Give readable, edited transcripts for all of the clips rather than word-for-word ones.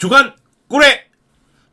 주간 꿀에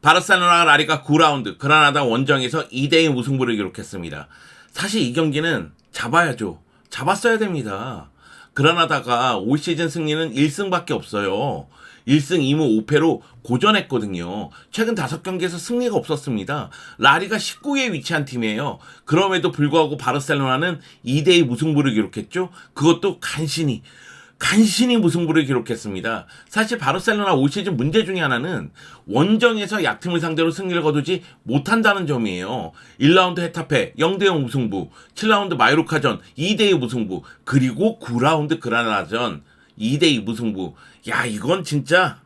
바르셀로나 라리가 9라운드 그라나다 원정에서 2대2 무승부를 기록했습니다. 사실 이 경기는 잡아야죠. 잡았어야 됩니다. 그라나다가 올 시즌 승리는 1승밖에 없어요. 1승 2무 5패로 고전했거든요. 최근 5경기에서 승리가 없었습니다. 라리가 19위에 위치한 팀이에요. 그럼에도 불구하고 바르셀로나는 2대2 무승부를 기록했죠. 그것도 간신히 무승부를 기록했습니다. 사실 바르셀로나 올 시즌 문제 중에 하나는 원정에서 약팀을 상대로 승리를 거두지 못한다는 점이에요. 1라운드 헤타페 0대0 무승부, 7라운드 마요르카전 2대2 무승부, 그리고 9라운드 그라나다전 2대2 무승부. 야, 이건 진짜,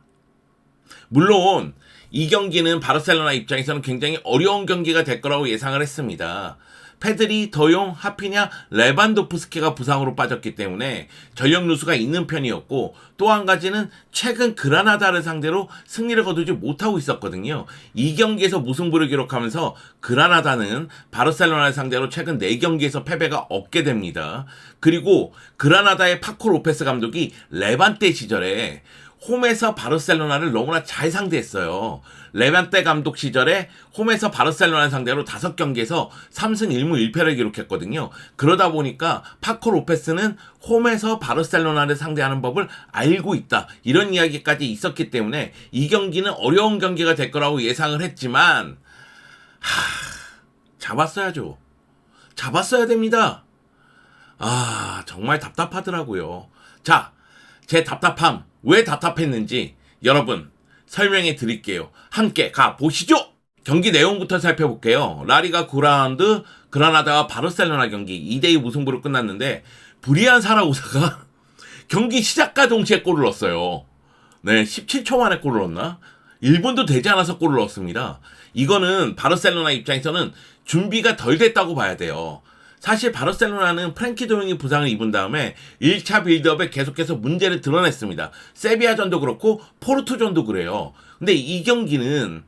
물론 이 경기는 바르셀로나 입장에서는 굉장히 어려운 경기가 될 거라고 예상을 했습니다. 페드리, 더용, 하피냐, 레반도프스키가 부상으로 빠졌기 때문에 전력 누수가 있는 편이었고, 또 한 가지는 최근 그라나다를 상대로 승리를 거두지 못하고 있었거든요. 이 경기에서 무승부를 기록하면서 그라나다는 바르셀로나를 상대로 최근 4경기에서 패배가 없게 됩니다. 그리고 그라나다의 파코 로페스 감독이 레반테 시절에 홈에서 바르셀로나를 너무나 잘 상대했어요. 레반테 감독 시절에 홈에서 바르셀로나 상대로 5경기에서 3승 1무 1패를 기록했거든요. 그러다 보니까 파코 로페스는 홈에서 바르셀로나를 상대하는 법을 알고 있다, 이런 이야기까지 있었기 때문에 이 경기는 어려운 경기가 될 거라고 예상을 했지만 잡았어야죠. 잡았어야 됩니다. 정말 답답하더라고요. 자, 제 답답함, 왜 답답했는지 여러분 설명해 드릴게요. 함께 가보시죠. 경기 내용부터 살펴볼게요. 라리가 9라운드 그라나다와 바르셀로나 경기 2대2 무승부로 끝났는데, 브리안 사라고사가 경기 시작과 동시에 골을 넣었어요. 네, 17초 만에 골을 넣었나? 1분도 되지 않아서 골을 넣었습니다. 이거는 바르셀로나 입장에서는 준비가 덜 됐다고 봐야 돼요. 사실 바르셀로나는 프랭키 도용이 부상을 입은 다음에 1차 빌드업에 계속해서 문제를 드러냈습니다. 세비야전도 그렇고 포르투전도 그래요. 근데 이 경기는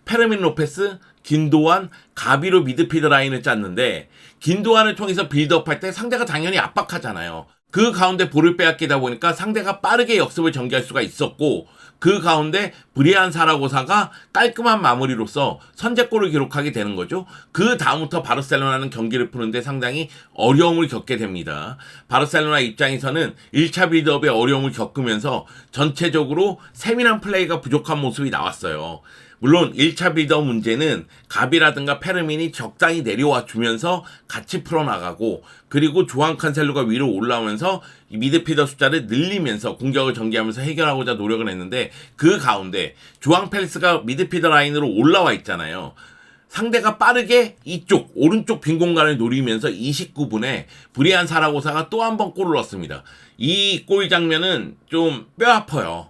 페르민 로페스, 긴도안, 가비로 미드필더 라인을 짰는데, 긴도안을 통해서 빌드업할 때 상대가 당연히 압박하잖아요. 그 가운데 볼을 빼앗기다 보니까 상대가 빠르게 역습을 전개할 수가 있었고, 그 가운데 브리안 사라고사가 깔끔한 마무리로서 선제골을 기록하게 되는 거죠. 그 다음부터 바르셀로나는 경기를 푸는데 상당히 어려움을 겪게 됩니다. 바르셀로나 입장에서는 1차 빌드업에 어려움을 겪으면서 전체적으로 세밀한 플레이가 부족한 모습이 나왔어요. 물론 1차 빌드업 문제는 가비라든가 페르민이 적당히 내려와 주면서 같이 풀어나가고, 그리고 조안 칸셀루가 위로 올라오면서 미드필더 숫자를 늘리면서 공격을 전개하면서 해결하고자 노력을 했는데, 그 가운데 조앙 펠리스가 미드필더 라인으로 올라와 있잖아요. 상대가 빠르게 이쪽 오른쪽 빈 공간을 노리면서 29분에 브리안 사라고사가 또 한 번 골을 넣었습니다. 이 골 장면은 좀 뼈 아파요.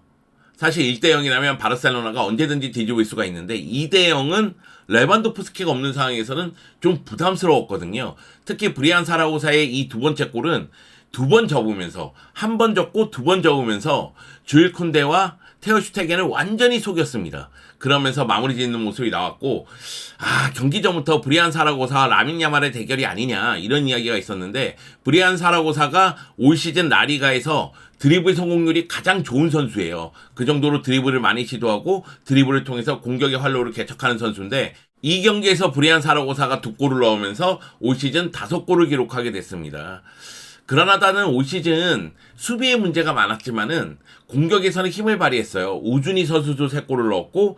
사실 1대0이라면 바르셀로나가 언제든지 뒤집을 수가 있는데, 2대0은 레반도프스키가 없는 상황에서는 좀 부담스러웠거든요. 특히 브리안 사라고사의 이 두 번째 골은 2번 접으면서, 1번 접고 2번 접으면서 주일 쿤데와 테오 슈테겐을 완전히 속였습니다. 그러면서 마무리 짓는 모습이 나왔고, 경기 전부터 브리안 사라고사와 라민 야말의 대결이 아니냐, 이런 이야기가 있었는데, 브리안 사라고사가 올 시즌 라리가에서 드리블 성공률이 가장 좋은 선수예요. 그 정도로 드리블을 많이 시도하고 드리블을 통해서 공격의 활로를 개척하는 선수인데, 이 경기에서 브리안 사라고사가 2골을 넣으면서 올 시즌 5골을 기록하게 됐습니다. 그라나다는 올 시즌 수비에 문제가 많았지만은 공격에서는 힘을 발휘했어요. 우준이 선수도 3골을 넣었고,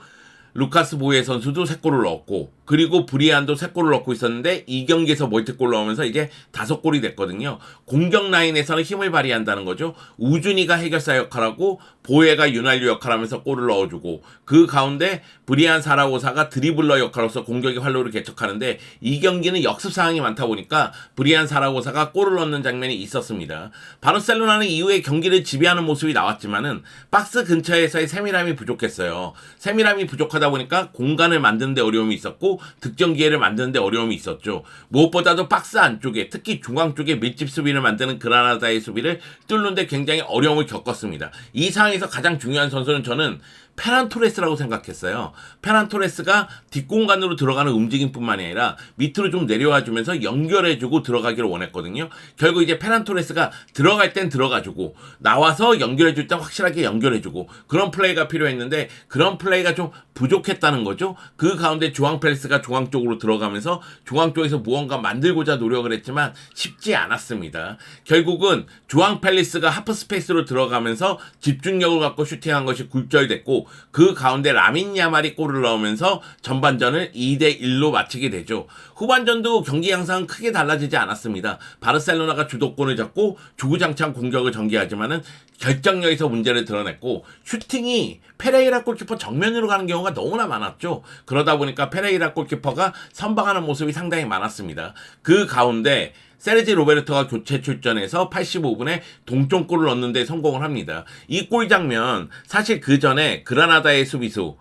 루카스 보예 선수도 3골을 넣었고, 그리고 브리안도 3골을 넣고 있었는데, 이 경기에서 멀티골 넣으면서 이제 5골이 됐거든요. 공격 라인에서는 힘을 발휘한다는 거죠. 우준이가 해결사 역할하고 보예가 윤활유 역할하면서 골을 넣어주고, 그 가운데 브리안 사라고사가 드리블러 역할로서 공격의 활로를 개척하는데, 이 경기는 역습 상황이 많다 보니까 브리안 사라고사가 골을 넣는 장면이 있었습니다. 바르셀로나는 이후에 경기를 지배하는 모습이 나왔지만은 박스 근처에서의 세밀함이 부족했어요. 세밀함이 부족하다 그러다 보니까 공간을 만드는 데 어려움이 있었고 득점 기회를 만드는 데 어려움이 있었죠. 무엇보다도 박스 안쪽에 특히 중앙 쪽에 밀집 수비를 만드는 그라나다의 수비를 뚫는 데 굉장히 어려움을 겪었습니다. 이 상황에서 가장 중요한 선수는 저는 페란 토레스라고 생각했어요. 페란 토레스가 뒷공간으로 들어가는 움직임뿐만이 아니라 밑으로 좀 내려와주면서 연결해주고 들어가기를 원했거든요. 결국 이제 페란 토레스가 들어갈 땐 들어가주고 나와서 연결해줄 땐 확실하게 연결해주고 그런 플레이가 필요했는데 그런 플레이가 좀 부족했다는 거죠. 그 가운데 주앙 펠리스가 중앙 쪽으로 들어가면서 중앙 쪽에서 무언가 만들고자 노력을 했지만 쉽지 않았습니다. 결국은 주앙 펠리스가 하프 스페이스로 들어가면서 집중력을 갖고 슈팅한 것이 굴절됐고 그 가운데 라민 야말이 골을 넣으면서 전반전을 2대1로 마치게 되죠. 후반전도 경기 양상은 크게 달라지지 않았습니다. 바르셀로나가 주도권을 잡고 주구장창 공격을 전개하지만은 결정력에서 문제를 드러냈고 슈팅이 페레이라 골키퍼 정면으로 가는 경우가 너무나 많았죠. 그러다 보니까 페레이라 골키퍼가 선방하는 모습이 상당히 많았습니다. 그 가운데 세르지 로베르토가 교체 출전해서 85분에 동점골을 넣는 데 성공을 합니다. 이 골 장면 사실 그 전에 그라나다의 수비수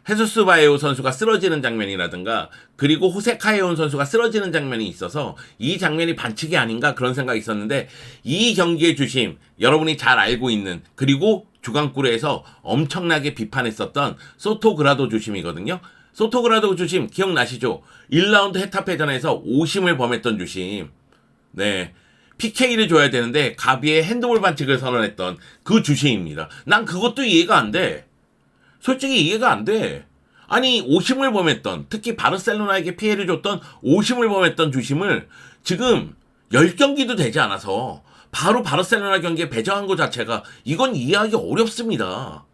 헤수스 바에오 선수가 쓰러지는 장면이라든가 그리고 호세 카에온 선수가 쓰러지는 장면이 있어서 이 장면이 반칙이 아닌가 그런 생각이 있었는데 이 경기의 주심 여러분이 잘 알고 있는 그리고 주간골에서 엄청나게 비판했었던 소토그라도 주심이거든요. 소토그라도 주심 기억나시죠? 1라운드 헤타페전에서 오심을 범했던 주심. 네. PK를 줘야 되는데 가비의 핸드볼 반칙을 선언했던 그 주심입니다. 난 그것도 이해가 안 돼. 솔직히 이해가 안 돼. 아니 오심을 범했던 특히 바르셀로나에게 피해를 줬던 오심을 범했던 주심을 지금 10경기도 되지 않아서 바로 바르셀로나 경기에 배정한 것 자체가 이건 이해하기 어렵습니다.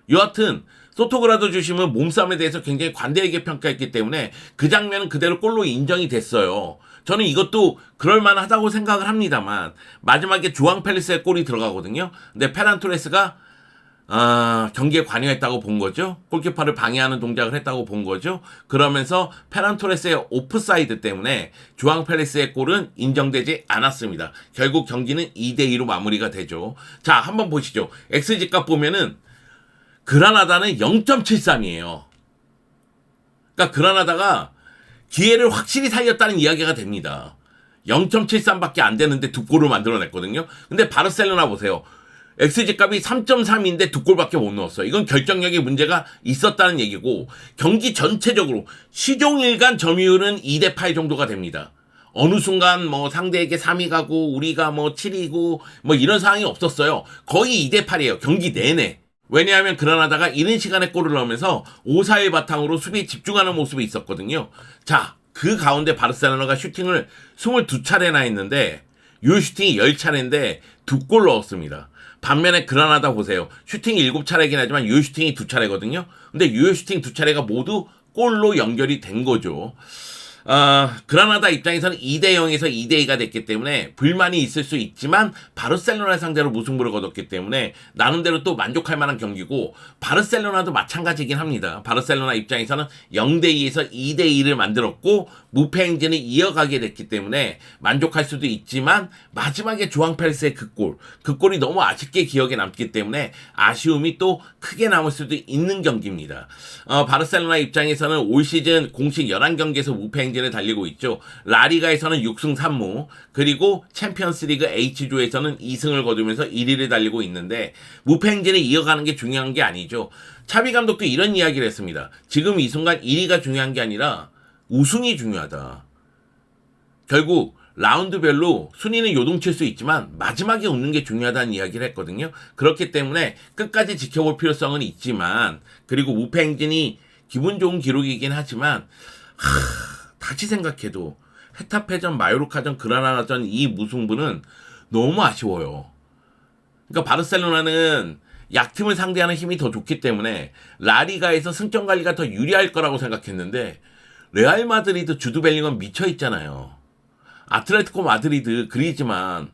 여하튼 소토그라도 주심은 몸싸움에 대해서 굉장히 관대하게 평가했기 때문에 그 장면은 그대로 골로 인정이 됐어요. 저는 이것도 그럴만하다고 생각을 합니다만 마지막에 주앙 펠리스의 골이 들어가거든요. 근데 페란 토레스가 경기에 관여했다고 본 거죠. 골키퍼를 방해하는 동작을 했다고 본 거죠. 그러면서 페란 토레스의 오프사이드 때문에 주앙 펠리스의 골은 인정되지 않았습니다. 결국 경기는 2대2로 마무리가 되죠. 자, 한번 보시죠. XG값 보면은 그라나다는 0.73이에요. 그러니까 그라나다가 기회를 확실히 살렸다는 이야기가 됩니다. 0.73밖에 안 되는데 두 골을 만들어냈거든요. 근데 바르셀로나 보세요. XG값이 3.3인데 두 골밖에 못 넣었어요. 이건 결정력에 문제가 있었다는 얘기고 경기 전체적으로 시종일관 점유율은 2대8 정도가 됩니다. 어느 순간 뭐 상대에게 3위 가고 우리가 뭐 7위고 뭐 이런 상황이 없었어요. 거의 2대8이에요. 경기 내내. 왜냐하면 그라나다가 이른 시간에 골을 넣으면서 5-4의 바탕으로 수비에 집중하는 모습이 있었거든요. 자, 그 가운데 바르셀로나가 슈팅을 22차례나 했는데 요 슈팅이 10차례인데 두 골 넣었습니다. 반면에 그라나다 보세요. 슈팅이 7차례긴 하지만 요 슈팅이 2차례거든요. 근데 요 슈팅 2차례가 모두 골로 연결이 된 거죠. 그라나다 입장에서는 2대0에서 2대2가 됐기 때문에 불만이 있을 수 있지만 바르셀로나 상대로 무승부를 거뒀기 때문에 나름대로 또 만족할 만한 경기고 바르셀로나도 마찬가지긴 합니다. 바르셀로나 입장에서는 0대2에서 2대2를 만들었고 무패 행진을 이어가게 됐기 때문에 만족할 수도 있지만 마지막에 주앙 펠리스의 그 골이 너무 아쉽게 기억에 남기 때문에 아쉬움이 또 크게 남을 수도 있는 경기입니다. 바르셀로나 입장에서는 올 시즌 공식 11경기에서 무패 행진을 달리고 있죠. 라리가에서는 6승 3무 그리고 챔피언스리그 H조에서는 2승을 거두면서 1위를 달리고 있는데 무패 행진을 이어가는 게 중요한 게 아니죠. 차비 감독도 이런 이야기를 했습니다. 지금 이 순간 1위가 중요한 게 아니라 우승이 중요하다. 결국 라운드별로 순위는 요동칠 수 있지만 마지막에 웃는 게 중요하다는 이야기를 했거든요. 그렇기 때문에 끝까지 지켜볼 필요성은 있지만 그리고 무패 행진이 기분 좋은 기록이긴 하지만 다시 생각해도 헤타페전, 마요르카전, 그라나다전 이 무승부는 너무 아쉬워요. 그러니까 바르셀로나는 약팀을 상대하는 힘이 더 좋기 때문에 라리가에서 승점 관리가 더 유리할 거라고 생각했는데 레알 마드리드 주드 벨링엄 미쳐있잖아요. 아틀레티코 마드리드 그리지만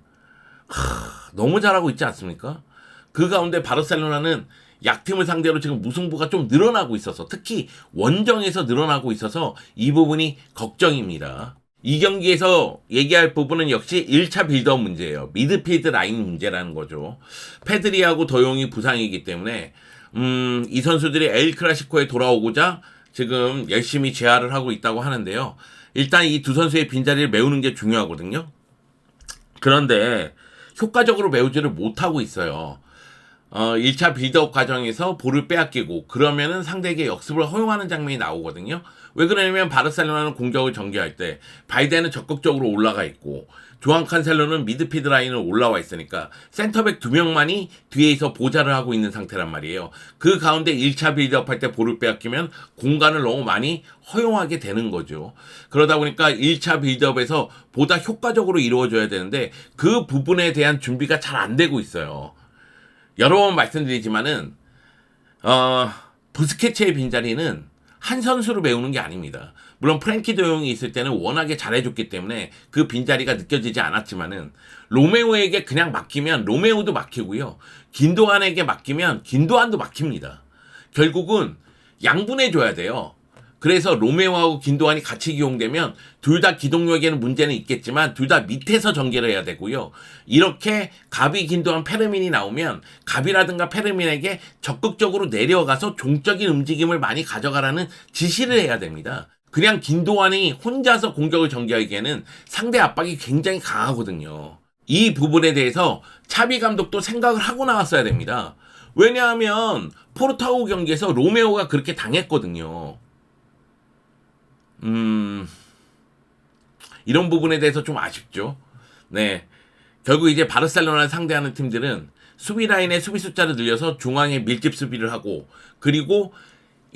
너무 잘하고 있지 않습니까? 그 가운데 바르셀로나는 약팀을 상대로 지금 무승부가 좀 늘어나고 있어서 특히 원정에서 늘어나고 있어서 이 부분이 걱정입니다. 이 경기에서 얘기할 부분은 역시 1차 빌드업 문제예요. 미드필드 라인 문제라는 거죠. 페드리하고 더용이 부상이기 때문에 이 선수들이 엘 클라시코에 돌아오고자 지금 열심히 재활을 하고 있다고 하는데요. 일단 이 두 선수의 빈자리를 메우는 게 중요하거든요. 그런데 효과적으로 메우지를 못하고 있어요. 1차 빌드업 과정에서 볼을 빼앗기고 그러면은 상대에게 역습을 허용하는 장면이 나오거든요. 왜 그러냐면 바르셀로나는 공격을 전개할 때 발데는 적극적으로 올라가 있고 조안 칸셀로는 미드필드 라인을 올라와 있으니까 센터백 2명만이 뒤에서 보좌를 하고 있는 상태란 말이에요. 그 가운데 1차 빌드업 할 때 볼을 빼앗기면 공간을 너무 많이 허용하게 되는 거죠. 그러다 보니까 1차 빌드업에서 보다 효과적으로 이루어져야 되는데 그 부분에 대한 준비가 잘 안 되고 있어요. 여러 번 말씀드리지만은 부스케츠의 빈자리는 한 선수로 메우는 게 아닙니다. 물론 프랭키 도용이 있을 때는 워낙에 잘해줬기 때문에 그 빈자리가 느껴지지 않았지만은 로메오에게 그냥 맡기면 로메오도 막히고요. 긴도안에게 맡기면 긴도안도 막힙니다. 결국은 양분해줘야 돼요. 그래서 로메오하고 긴도안이 같이 기용되면 둘 다 기동력에는 문제는 있겠지만 둘 다 밑에서 전개를 해야 되고요. 이렇게 가비, 긴도안, 페르민이 나오면 가비라든가 페르민에게 적극적으로 내려가서 종적인 움직임을 많이 가져가라는 지시를 해야 됩니다. 그냥 긴도안이 혼자서 공격을 전개하기에는 상대 압박이 굉장히 강하거든요. 이 부분에 대해서 차비 감독도 생각을 하고 나왔어야 됩니다. 왜냐하면 포르투갈 경기에서 로메오가 그렇게 당했거든요. 이런 부분에 대해서 좀 아쉽죠. 네. 결국 이제 바르셀로나를 상대하는 팀들은 수비 라인의 수비 숫자를 늘려서 중앙에 밀집 수비를 하고 그리고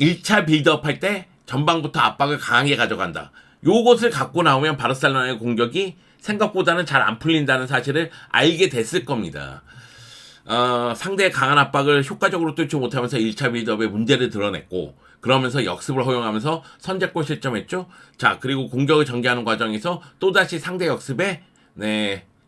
1차 빌드업 할 때 전방부터 압박을 강하게 가져간다. 요것을 갖고 나오면 바르셀로나의 공격이 생각보다는 잘 안 풀린다는 사실을 알게 됐을 겁니다. 상대의 강한 압박을 효과적으로 뚫지 못하면서 1차 빌드업에 문제를 드러냈고 그러면서 역습을 허용하면서 선제골 실점했죠. 자, 그리고 공격을 전개하는 과정에서 또다시 상대 역습에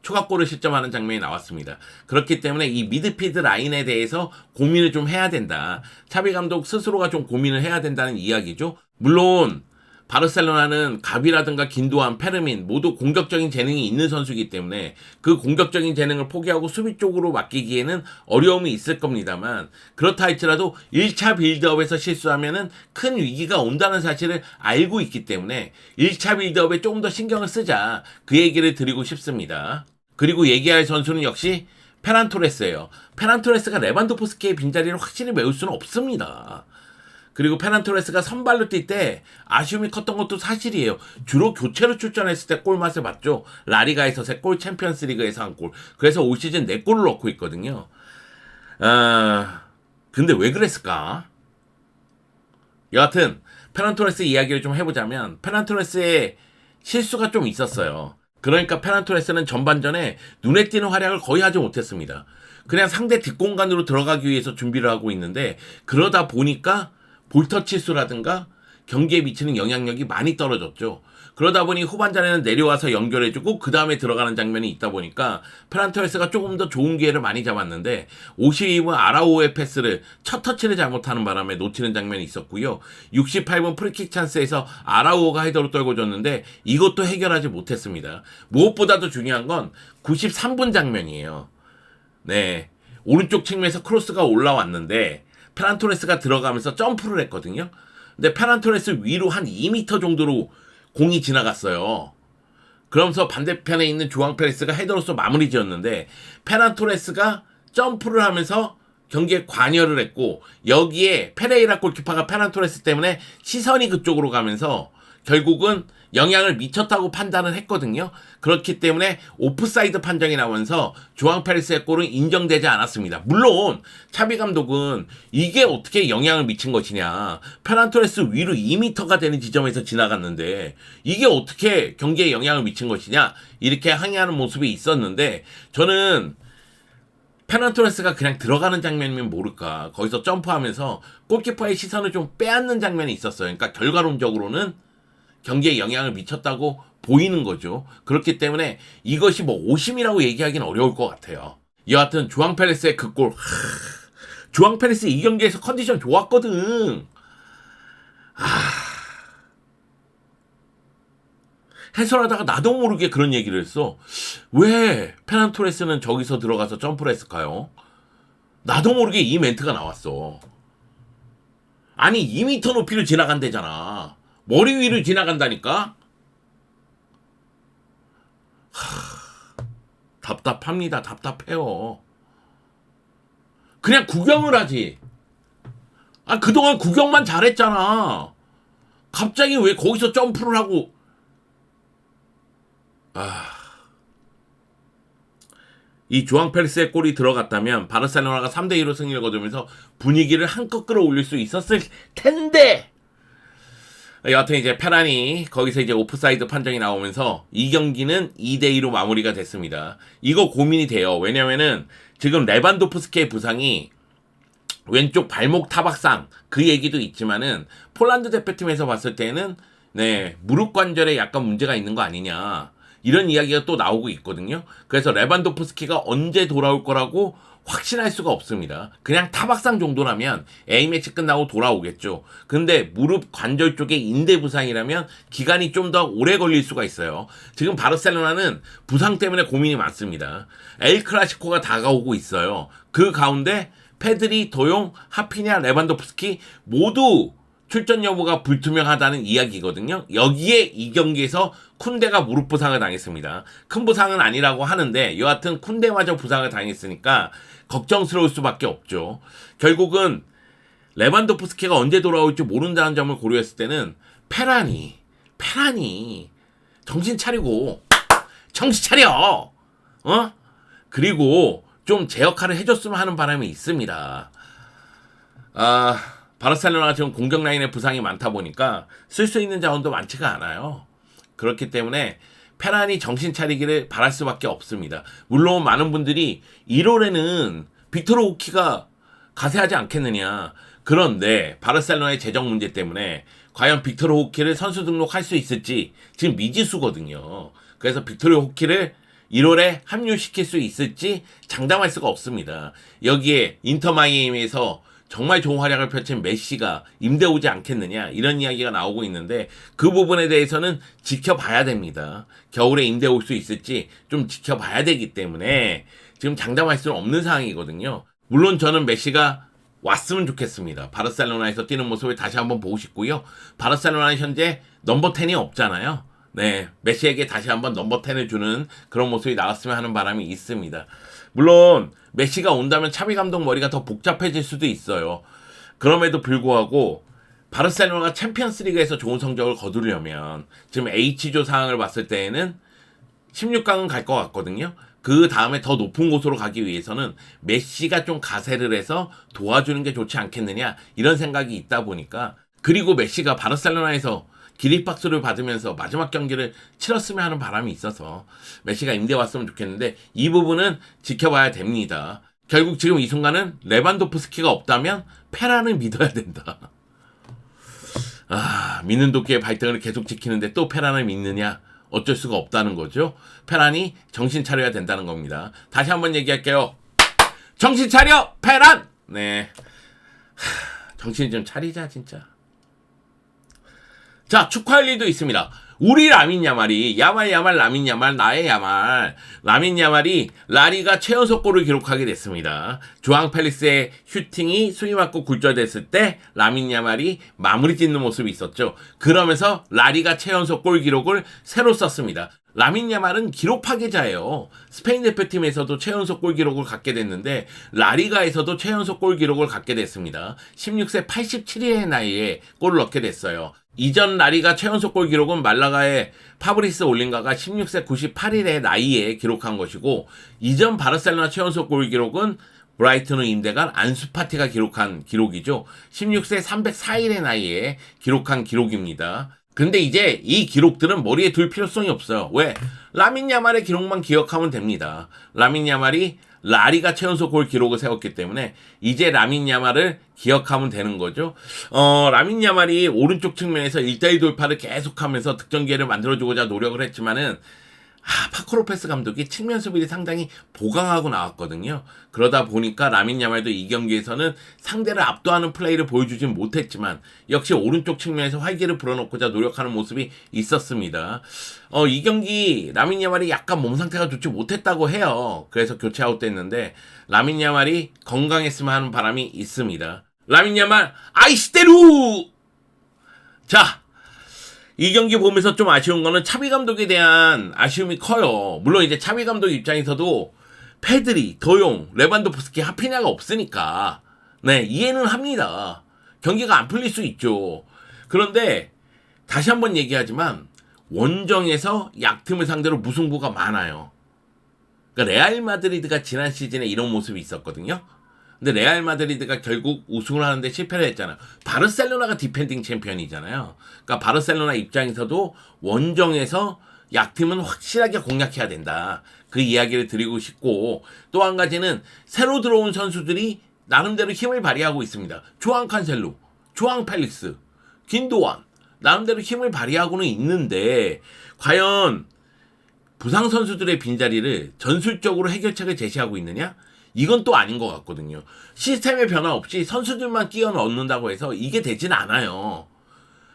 추가골을 실점하는 장면이 나왔습니다. 그렇기 때문에 이 미드필드 라인에 대해서 고민을 좀 해야 된다. 차비 감독 스스로가 좀 고민을 해야 된다는 이야기죠. 물론 바르셀로나는 가비라든가 긴도안, 페르민 모두 공격적인 재능이 있는 선수이기 때문에 그 공격적인 재능을 포기하고 수비 쪽으로 맡기기에는 어려움이 있을 겁니다만 그렇다 할지라도 1차 빌드업에서 실수하면은 큰 위기가 온다는 사실을 알고 있기 때문에 1차 빌드업에 조금 더 신경을 쓰자 그 얘기를 드리고 싶습니다. 그리고 얘기할 선수는 역시 페란 토레스예요. 페란 토레스가 레반도프스키의 빈자리를 확실히 메울 수는 없습니다. 그리고 페란 토레스가 선발로 뛸 때 아쉬움이 컸던 것도 사실이에요. 주로 교체로 출전했을 때 골맛을 봤죠. 라리가에서 3골, 챔피언스 리그에서 1골. 그래서 올 시즌 4골을 넣고 있거든요. 근데 왜 그랬을까? 여하튼 페란 토레스 이야기를 좀 해보자면 페란 토레스의 실수가 좀 있었어요. 그러니까 페란 토레스는 전반전에 눈에 띄는 활약을 거의 하지 못했습니다. 그냥 상대 뒷공간으로 들어가기 위해서 준비를 하고 있는데 그러다 보니까 볼터치 수라든가 경기에 미치는 영향력이 많이 떨어졌죠. 그러다 보니 후반전에는 내려와서 연결해주고 그 다음에 들어가는 장면이 있다 보니까 페란 토레스가 조금 더 좋은 기회를 많이 잡았는데 52분 아라오의 패스를 첫 터치를 잘못하는 바람에 놓치는 장면이 있었고요. 68분 프리킥 찬스에서 아라오가 헤더로 떨궈 줬는데 이것도 해결하지 못했습니다. 무엇보다도 중요한 건 93분 장면이에요. 네, 오른쪽 측면에서 크로스가 올라왔는데 페란 토레스가 들어가면서 점프를 했거든요. 근데 페란 토레스 위로 한 2m 정도로 공이 지나갔어요. 그러면서 반대편에 있는 조앙 페레스가 헤더로서 마무리 지었는데 페란 토레스가 점프를 하면서 경기에 관여를 했고 여기에 페레이라 골키퍼가 페란 토레스 때문에 시선이 그쪽으로 가면서 결국은 영향을 미쳤다고 판단을 했거든요. 그렇기 때문에 오프사이드 판정이 나오면서 조앙 페레스의 골은 인정되지 않았습니다. 물론 차비 감독은 이게 어떻게 영향을 미친 것이냐. 페란 토레스 위로 2m가 되는 지점에서 지나갔는데 이게 어떻게 경기에 영향을 미친 것이냐. 이렇게 항의하는 모습이 있었는데 저는 페란 토레스가 그냥 들어가는 장면이면 모를까. 거기서 점프하면서 골키퍼의 시선을 좀 빼앗는 장면이 있었어요. 그러니까 결과론적으로는 경기에 영향을 미쳤다고 보이는 거죠. 그렇기 때문에 이것이 뭐 오심이라고 얘기하기는 어려울 것 같아요. 여하튼 조앙 페레스의 그 골, 조앙 페레스 이 경기에서 컨디션 좋았거든. 해설하다가 나도 모르게 그런 얘기를 했어. 왜 페란 토레스는 저기서 들어가서 점프를 했을까요? 나도 모르게 이 멘트가 나왔어. 아니 2m 높이를 지나간대잖아. 머리 위를 지나간다니까. 답답합니다. 답답해요. 그냥 구경을 하지. 아, 그동안 구경만 잘했잖아. 갑자기 왜 거기서 점프를 하고. 이 조앙 펠리스의 골이 들어갔다면 바르셀로나가 3대2로 승리를 거두면서 분위기를 한껏 끌어올릴 수 있었을 텐데, 여하튼 이제 페란이 거기서 이제 오프사이드 판정이 나오면서 이 경기는 2대2로 마무리가 됐습니다. 이거 고민이 돼요. 왜냐면은 지금 레반도프스키의 부상이 왼쪽 발목 타박상, 그 얘기도 있지만은 폴란드 대표팀에서 봤을 때는 무릎 관절에 약간 문제가 있는 거 아니냐, 이런 이야기가 또 나오고 있거든요. 그래서 레반도프스키가 언제 돌아올 거라고 확신할 수가 없습니다. 그냥 타박상 정도라면 A매치 끝나고 돌아오겠죠. 근데 무릎 관절 쪽에 인대 부상이라면 기간이 좀 더 오래 걸릴 수가 있어요. 지금 바르셀로나는 부상 때문에 고민이 많습니다. 엘 클라시코가 다가오고 있어요. 그 가운데 페드리, 도용, 하피냐, 레반도프스키 모두 출전 여부가 불투명하다는 이야기거든요. 여기에 이 경기에서 쿤데가 무릎 부상을 당했습니다. 큰 부상은 아니라고 하는데 여하튼 쿤데마저 부상을 당했으니까 걱정스러울 수밖에 없죠. 결국은 레반도프스키가 언제 돌아올지 모른다는 점을 고려했을 때는 페란이 정신 차리고 정신 차려, 그리고 좀 제 역할을 해줬으면 하는 바람이 있습니다. 바르셀로나가 지금 공격 라인에 부상이 많다 보니까 쓸 수 있는 자원도 많지가 않아요. 그렇기 때문에 페란이 정신 차리기를 바랄 수밖에 없습니다. 물론 많은 분들이 1월에는 빅토르 호키가 가세하지 않겠느냐. 그런데 바르셀로나의 재정 문제 때문에 과연 빅토르 호키를 선수 등록할 수 있을지 지금 미지수거든요. 그래서 빅토르 호키를 1월에 합류시킬 수 있을지 장담할 수가 없습니다. 여기에 인터 마이애미에서 정말 좋은 활약을 펼친 메시가 임대 오지 않겠느냐, 이런 이야기가 나오고 있는데 그 부분에 대해서는 지켜봐야 됩니다. 겨울에 임대 올 수 있을지 좀 지켜봐야 되기 때문에 지금 장담할 수는 없는 상황이거든요. 물론 저는 메시가 왔으면 좋겠습니다. 바르셀로나에서 뛰는 모습을 다시 한번 보고 싶고요. 바르셀로나는 현재 넘버 10이 없잖아요. 메시에게 다시 한번 넘버 10을 주는 그런 모습이 나왔으면 하는 바람이 있습니다. 물론 메시가 온다면 차비 감독 머리가 더 복잡해질 수도 있어요. 그럼에도 불구하고 바르셀로나가 챔피언스 리그에서 좋은 성적을 거두려면 지금 H조 상황을 봤을 때에는 16강은 갈 것 같거든요. 그 다음에 더 높은 곳으로 가기 위해서는 메시가 좀 가세를 해서 도와주는 게 좋지 않겠느냐, 이런 생각이 있다 보니까, 그리고 메시가 바르셀로나에서 기립박수를 받으면서 마지막 경기를 치렀으면 하는 바람이 있어서 메시가 임대 왔으면 좋겠는데 이 부분은 지켜봐야 됩니다. 결국 지금 이 순간은 레반도프스키가 없다면 페란을 믿어야 된다. 믿는 도끼의 발등을 계속 지키는데 또 페란을 믿느냐? 어쩔 수가 없다는 거죠. 페란이 정신 차려야 된다는 겁니다. 다시 한번 얘기할게요. 정신 차려, 페란! 정신 좀 차리자 진짜. 자, 축하할 일도 있습니다. 우리 라민 야말이 야말 라민 야말 나의 야말 라민 야말이 라리가 최연소 골을 기록하게 됐습니다. 조앙 펠리스의 슈팅이 수위 맞고 굴절됐을 때 라민 야말이 마무리 짓는 모습이 있었죠. 그러면서 라리가 최연소 골 기록을 새로 썼습니다. 라민 야말은 기록 파괴자예요. 스페인 대표팀에서도 최연소 골 기록을 갖게 됐는데 라리가에서도 최연소 골 기록을 갖게 됐습니다. 16세 87일의 나이에 골을 넣게 됐어요. 이전 라리가 최연소 골 기록은 말라가의 파브리스 올린가가 16세 98일의 나이에 기록한 것이고, 이전 바르셀로나 최연소 골 기록은 브라이튼 후 임대간 안수파티가 기록한 기록이죠. 16세 304일의 나이에 기록한 기록입니다. 근데 이제 이 기록들은 머리에 둘 필요성이 없어요. 왜? 라민 야말의 기록만 기억하면 됩니다. 라민 야말이 라리가 최연소 골 기록을 세웠기 때문에 이제 라민 야말을 기억하면 되는 거죠. 라민 야말이 오른쪽 측면에서 1대1 돌파를 계속하면서 득점 기회를 만들어주고자 노력을 했지만은 파코 로페스 감독이 측면 수비를 상당히 보강하고 나왔거든요. 그러다 보니까 라민 야말도 이 경기에서는 상대를 압도하는 플레이를 보여주진 못했지만 역시 오른쪽 측면에서 활기를 불어넣고자 노력하는 모습이 있었습니다. 이 경기 라민 야말이 약간 몸 상태가 좋지 못했다고 해요. 그래서 교체 아웃됐는데 라민 야말이 건강했으면 하는 바람이 있습니다. 라민 야말 아이스테루. 자, 이 경기 보면서 좀 아쉬운 거는 차비 감독에 대한 아쉬움이 커요. 물론 이제 차비 감독 입장에서도 페드리, 더용, 레반도프스키, 하피냐가 없으니까 네, 이해는 합니다. 경기가 안 풀릴 수 있죠. 그런데 다시 한번 얘기하지만 원정에서 약팀을 상대로 무승부가 많아요. 그러니까 레알 마드리드가 지난 시즌에 이런 모습이 있었거든요. 근데 레알 마드리드가 결국 우승을 하는데 실패를 했잖아요. 바르셀로나가 디펜딩 챔피언이잖아요. 그러니까 바르셀로나 입장에서도 원정에서 약팀은 확실하게 공략해야 된다. 그 이야기를 드리고 싶고, 또 한 가지는 새로 들어온 선수들이 나름대로 힘을 발휘하고 있습니다. 조앙 칸셀로, 조앙 펠릭스, 긴도안 나름대로 힘을 발휘하고는 있는데 과연 부상 선수들의 빈자리를 전술적으로 해결책을 제시하고 있느냐? 이건 또 아닌 것 같거든요. 시스템의 변화 없이 선수들만 끼워 넣는다고 해서 이게 되진 않아요.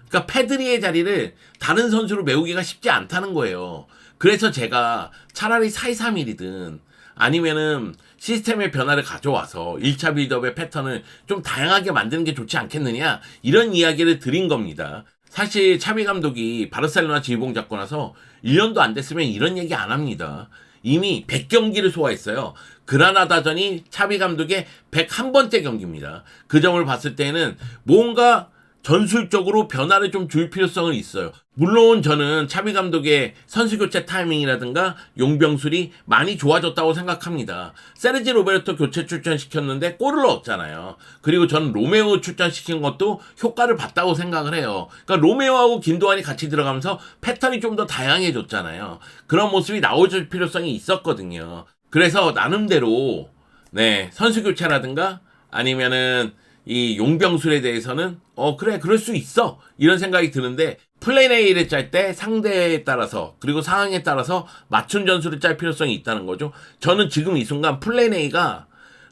그러니까 페드리의 자리를 다른 선수로 메우기가 쉽지 않다는 거예요. 그래서 제가 차라리 4-2-3-1이든 아니면은 시스템의 변화를 가져와서 1차 빌드업의 패턴을 좀 다양하게 만드는 게 좋지 않겠느냐, 이런 이야기를 드린 겁니다. 사실 차비 감독이 바르셀로나 지휘봉 잡고 나서 1년도 안 됐으면 이런 얘기 안 합니다. 이미 100경기를 소화했어요. 그라나다전이 차비 감독의 101번째 경기입니다. 그 점을 봤을 때는 뭔가 전술적으로 변화를 좀 줄 필요성은 있어요. 물론 저는 차비 감독의 선수 교체 타이밍이라든가 용병술이 많이 좋아졌다고 생각합니다. 세르지 로베르토 교체 출전시켰는데 골을 넣었잖아요. 그리고 저는 로메오 출전시킨 것도 효과를 봤다고 생각을 해요. 그러니까 로메오하고 김도환이 같이 들어가면서 패턴이 좀 더 다양해졌잖아요. 그런 모습이 나올 필요성이 있었거든요. 그래서 나름대로 네, 선수 교체라든가 아니면은 이 용병술에 대해서는 그래, 그럴 수 있어, 이런 생각이 드는데, 플랜 A를 짤 때 상대에 따라서 그리고 상황에 따라서 맞춤 전술을 짤 필요성이 있다는 거죠. 저는 지금 이 순간 플랜 A가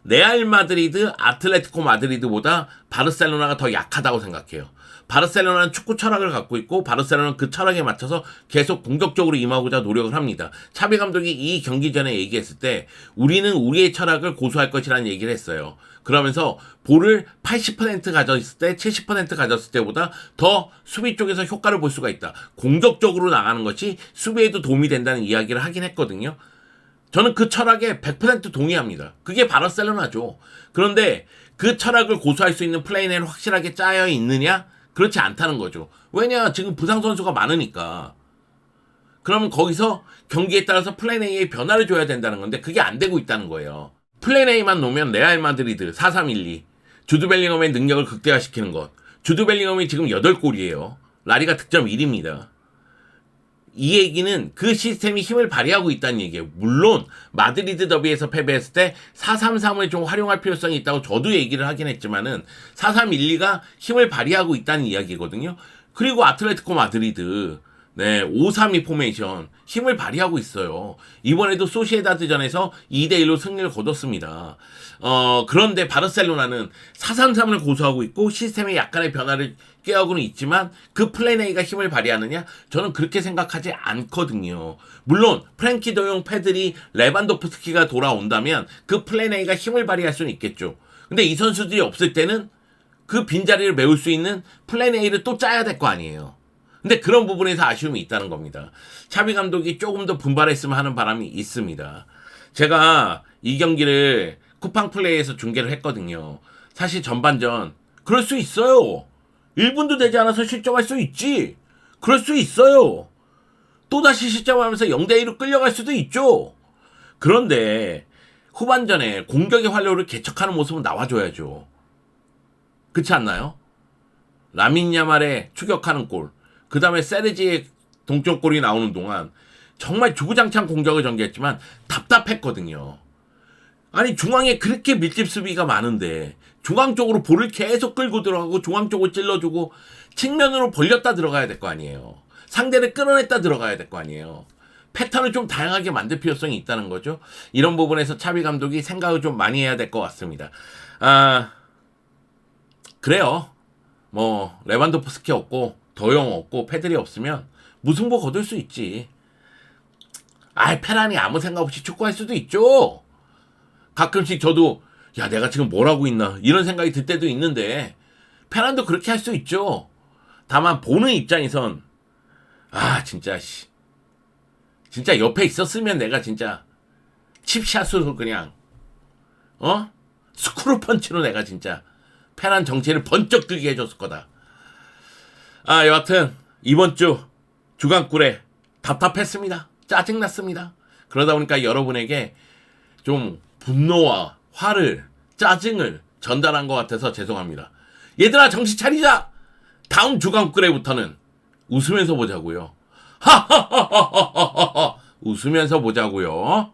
레알 마드리드, 아틀레티코 마드리드보다 바르셀로나가 더 약하다고 생각해요. 바르셀로나는 축구 철학을 갖고 있고 바르셀로나는 그 철학에 맞춰서 계속 공격적으로 임하고자 노력을 합니다. 차비 감독이 이 경기 전에 얘기했을 때 우리는 우리의 철학을 고수할 것이라는 얘기를 했어요. 그러면서 볼을 80% 가졌을 때 70% 가졌을 때보다 더 수비 쪽에서 효과를 볼 수가 있다. 공격적으로 나가는 것이 수비에도 도움이 된다는 이야기를 하긴 했거든요. 저는 그 철학에 100% 동의합니다. 그게 바르셀로나죠. 그런데 그 철학을 고수할 수 있는 플레이는 확실하게 짜여 있느냐? 그렇지 않다는 거죠. 왜냐? 지금 부상 선수가 많으니까. 그러면 거기서 경기에 따라서 플랜 A의 변화를 줘야 된다는 건데 그게 안 되고 있다는 거예요. 플랜 A만 놓으면 레알 마드리드 4-3-1-2, 주드 벨링엄의 능력을 극대화시키는 것. 주드 벨링엄이 지금 8골이에요. 라리가 득점 1위입니다. 이 얘기는 그 시스템이 힘을 발휘하고 있다는 얘기예요. 물론 마드리드 더비에서 패배했을 때 4-3-3을 좀 활용할 필요성이 있다고 저도 얘기를 하긴 했지만은 4-3-1-2가 힘을 발휘하고 있다는 이야기거든요. 그리고 아틀레티코 마드리드 5-3-2 포메이션 힘을 발휘하고 있어요. 이번에도 소시에다드전에서 2-1로 승리를 거뒀습니다. 그런데 바르셀로나는 4-3-3을 고수하고 있고 시스템에 약간의 변화를 꾀하고는 있지만 그 플랜 A가 힘을 발휘하느냐? 저는 그렇게 생각하지 않거든요. 물론 프랭키 더용, 페드리, 레반도프스키가 돌아온다면 그 플랜 A가 힘을 발휘할 수는 있겠죠. 근데 이 선수들이 없을 때는 그 빈자리를 메울 수 있는 플랜 A를 또 짜야 될 거 아니에요. 근데 그런 부분에서 아쉬움이 있다는 겁니다. 차비 감독이 조금 더 분발했으면 하는 바람이 있습니다. 제가 이 경기를 쿠팡 플레이에서 중계를 했거든요. 사실 전반전 그럴 수 있어요. 1분도 되지 않아서 실점할 수 있지. 그럴 수 있어요. 또다시 실점하면서 0-2로 끌려갈 수도 있죠. 그런데 후반전에 공격의 활로를 개척하는 모습은 나와줘야죠. 그렇지 않나요? 라민 야말의 추격하는 골, 그 다음에 세르지의 동점골이 나오는 동안 정말 주구장창 공격을 전개했지만 답답했거든요. 아니 중앙에 그렇게 밀집 수비가 많은데 중앙 쪽으로 볼을 계속 끌고 들어가고 중앙 쪽을 찔러주고 측면으로 벌렸다 들어가야 될 거 아니에요. 상대를 끌어냈다 들어가야 될 거 아니에요. 패턴을 좀 다양하게 만들 필요성이 있다는 거죠. 이런 부분에서 차비 감독이 생각을 좀 많이 해야 될 것 같습니다. 그래요. 레반도프스키 없고 더용 없고 페드리 없으면 무승부 거둘 수 있지. 페란이 아무 생각 없이 축구할 수도 있죠. 가끔씩 저도 야, 내가 지금 뭘 하고 있나 이런 생각이 들 때도 있는데 페란도 그렇게 할 수 있죠. 다만 보는 입장에선 진짜 진짜 옆에 있었으면 내가 진짜 칩샷으로 그냥 스크루 펀치로 내가 진짜 페란 정체를 번쩍 들게 해줬을 거다. 여하튼 이번 주 주간꿀에 답답했습니다. 짜증났습니다. 그러다 보니까 여러분에게 좀 분노와 화를, 짜증을 전달한 것 같아서 죄송합니다. 얘들아, 정신 차리자. 다음 주간꿀에부터는 웃으면서 보자고요. 하하하하하하 웃으면서 보자고요.